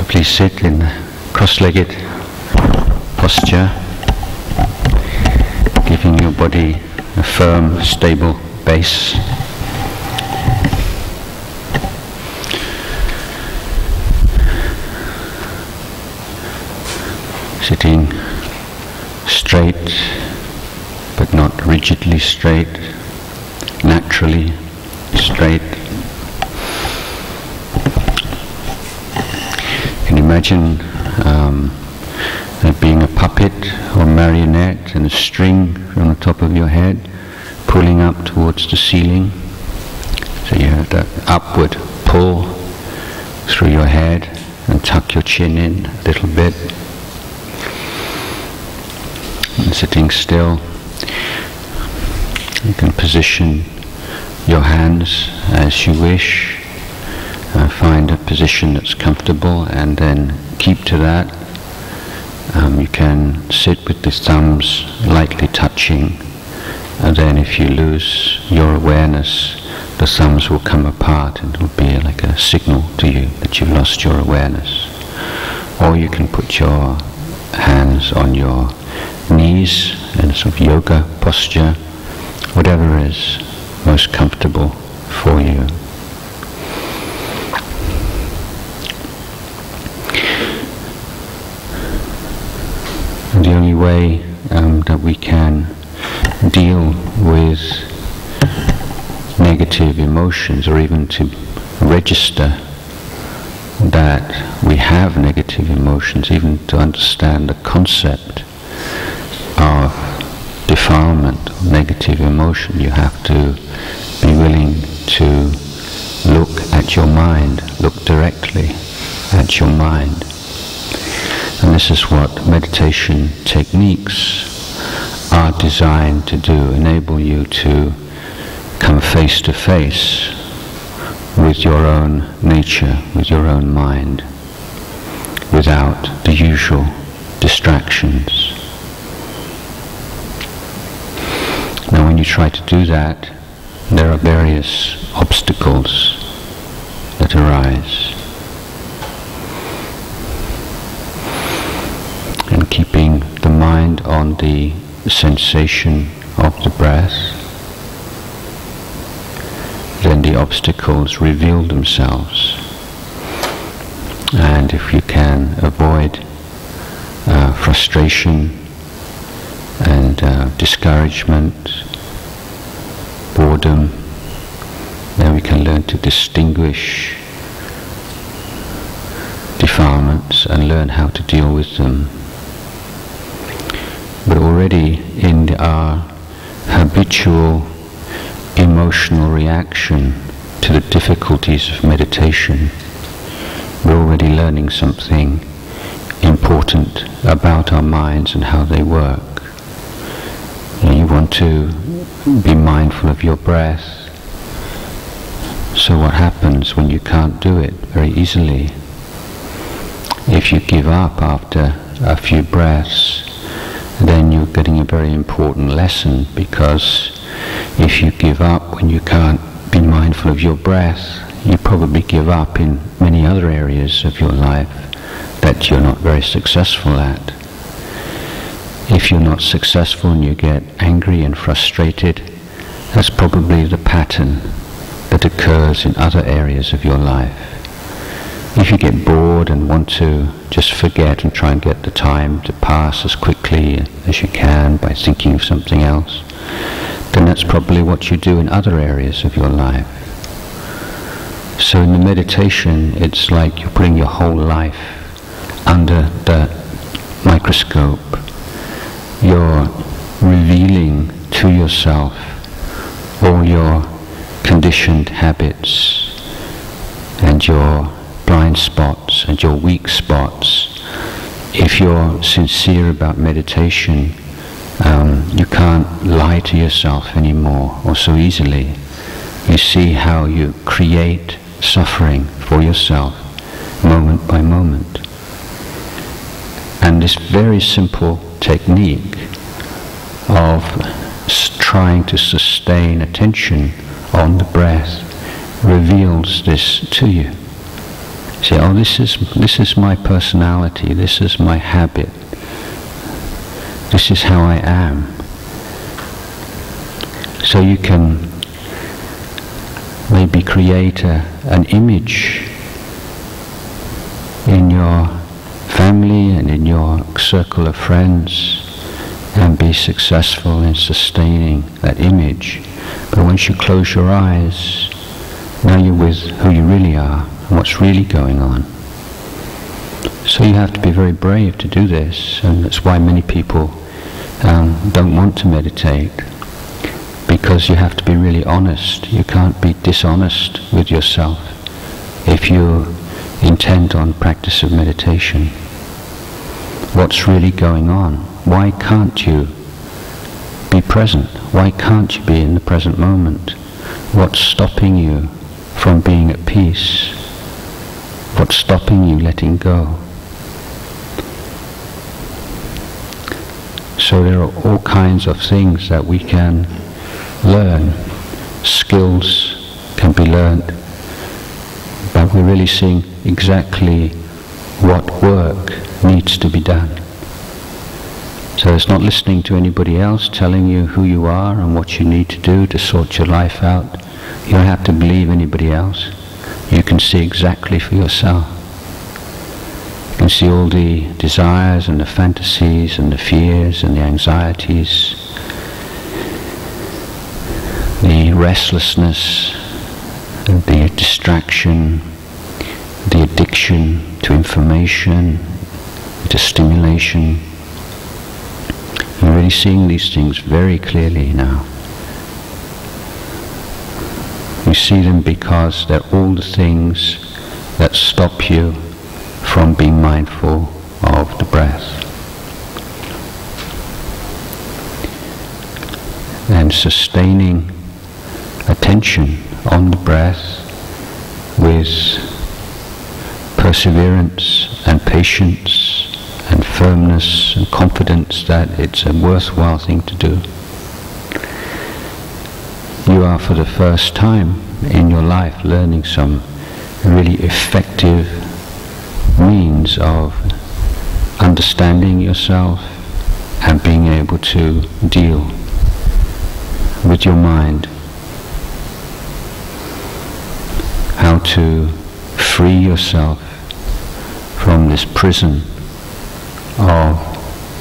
So please sit in cross-legged posture, giving your body a firm, stable base. Sitting straight, but not rigidly straight, naturally straight. You can imagine being a puppet or marionette and a string on the top of your head pulling up towards the ceiling. So you have that upward pull through your head and tuck your chin in a little bit. And sitting still, you can position your hands as you wish. Find a position that's comfortable and then keep to that. You can sit with the thumbs lightly touching, and then if you lose your awareness, the thumbs will come apart and it will be like a signal to you that you've lost your awareness. Or you can put your hands on your knees in a sort of yoga posture, whatever is most comfortable for you. And the only way that we can deal with negative emotions, or even to register that we have negative emotions, even to understand the concept of defilement, negative emotion, you have to be willing to look at your mind, look directly at your mind. And this is what meditation techniques are designed to do, enable you to come face to face with your own nature, with your own mind, without the usual distractions. Now when you try to do that, there are various obstacles that arise. And keeping the mind on the sensation of the breath, then the obstacles reveal themselves. And if you can avoid frustration and discouragement, boredom, then we can learn to distinguish defilements and learn how to deal with them. But already in our habitual emotional reaction to the difficulties of meditation, we're already learning something important about our minds and how they work. You want to be mindful of your breath. So what happens when you can't do it very easily? If you give up after a few breaths, then you're getting a very important lesson, because if you give up when you can't be mindful of your breath, you probably give up in many other areas of your life that you're not very successful at. If you're not successful and you get angry and frustrated, that's probably the pattern that occurs in other areas of your life. If you get bored and want to just forget and try and get the time to pass as quickly as you can by thinking of something else, then that's probably what you do in other areas of your life. So in the meditation, it's like you're putting your whole life under the microscope. You're revealing to yourself all your conditioned habits and your blind spots and your weak spots. If you're sincere about meditation, you can't lie to yourself anymore, or so easily. You see how you create suffering for yourself moment by moment. And this very simple technique of trying to sustain attention on the breath reveals this to you. say, oh, this is my personality, this is my habit, this is how I am. So you can maybe create an image in your family and in your circle of friends and be successful in sustaining that image. But once you close your eyes, now you're with who you really are and what's really going on. So you have to be very brave to do this, and that's why many people don't want to meditate, because you have to be really honest. You can't be dishonest with yourself if you intend on practice of meditation. What's really going on? Why can't you be present? Why can't you be in the present moment? What's stopping you from being at peace? What's stopping you letting go? So there are all kinds of things that we can learn. Skills can be learned, but we're really seeing exactly what work needs to be done. So it's not listening to anybody else telling you who you are and what you need to do to sort your life out. You don't have to believe anybody else. You can see exactly for yourself. You can see all the desires and the fantasies and the fears and the anxieties, the restlessness, the distraction, the addiction to information, to stimulation. You're really seeing these things very clearly now. You see them because they're all the things that stop you from being mindful of the breath. And sustaining attention on the breath with perseverance and patience and firmness and confidence that it's a worthwhile thing to do. You are for the first time in your life learning some really effective means of understanding yourself and being able to deal with your mind. How to free yourself from this prison of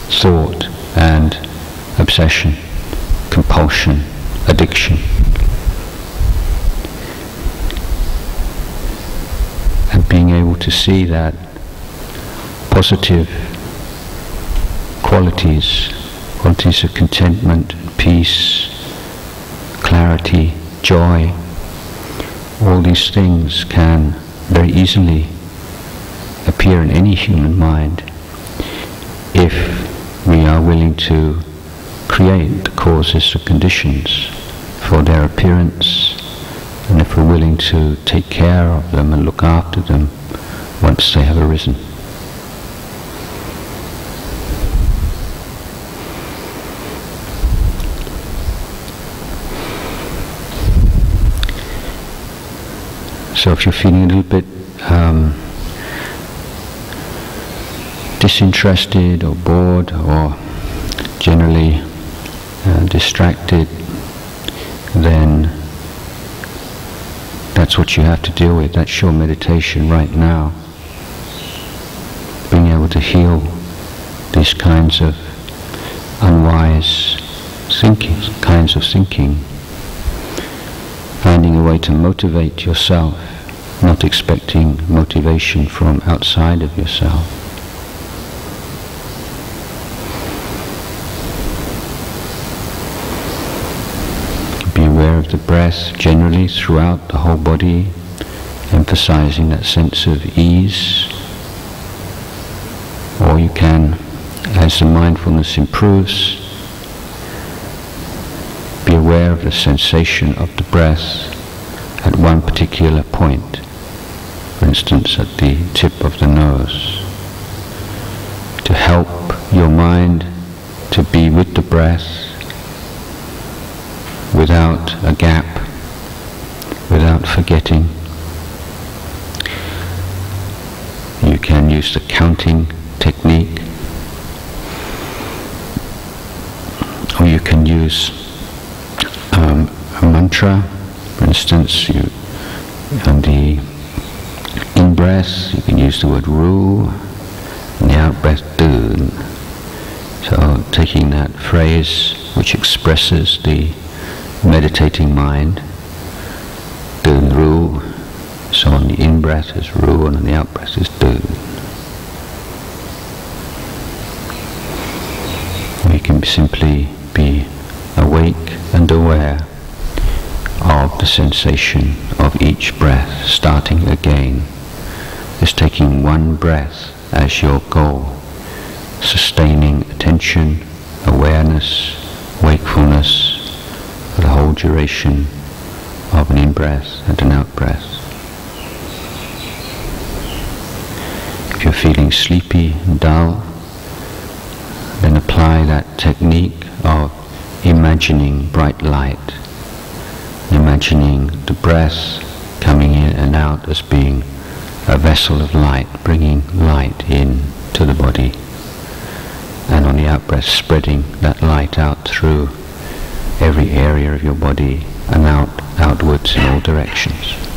thought and obsession, compulsion, addiction. And being able to see that positive qualities of contentment, peace, clarity, joy, all these things can very easily appear in any human mind if we are willing to create the causes, the conditions for their appearance, and if we're willing to take care of them and look after them once they have arisen. So if you're feeling a little bit disinterested or bored or generally distracted, then that's what you have to deal with. That's your meditation right now. Being able to heal these kinds of unwise kinds of thinking. Finding a way to motivate yourself, not expecting motivation from outside of yourself. Be aware of the breath generally throughout the whole body, emphasizing that sense of ease. Or you can, as the mindfulness improves, be aware of the sensation of the breath at one particular point, for instance at the tip of the nose, to help your mind to be with the breath without a gap, without forgetting. use the counting technique, or you can use a mantra. For instance, on the in-breath you can use the word Ru, and the out-breath Dun. So taking that phrase which expresses the meditating mind, Dun Ru, so on the in-breath is Ru and on the out-breath is Dun. We can simply be awake and aware of the sensation of each breath, starting again, just taking one breath as your goal, sustaining attention, awareness, wakefulness for the whole duration of an in-breath and an out-breath. If you're feeling sleepy and dull, then apply that technique of imagining bright light, imagining the breath coming in and out as being a vessel of light, bringing light in to the body, and on the out-breath spreading that light out through every area of your body and outwards in all directions.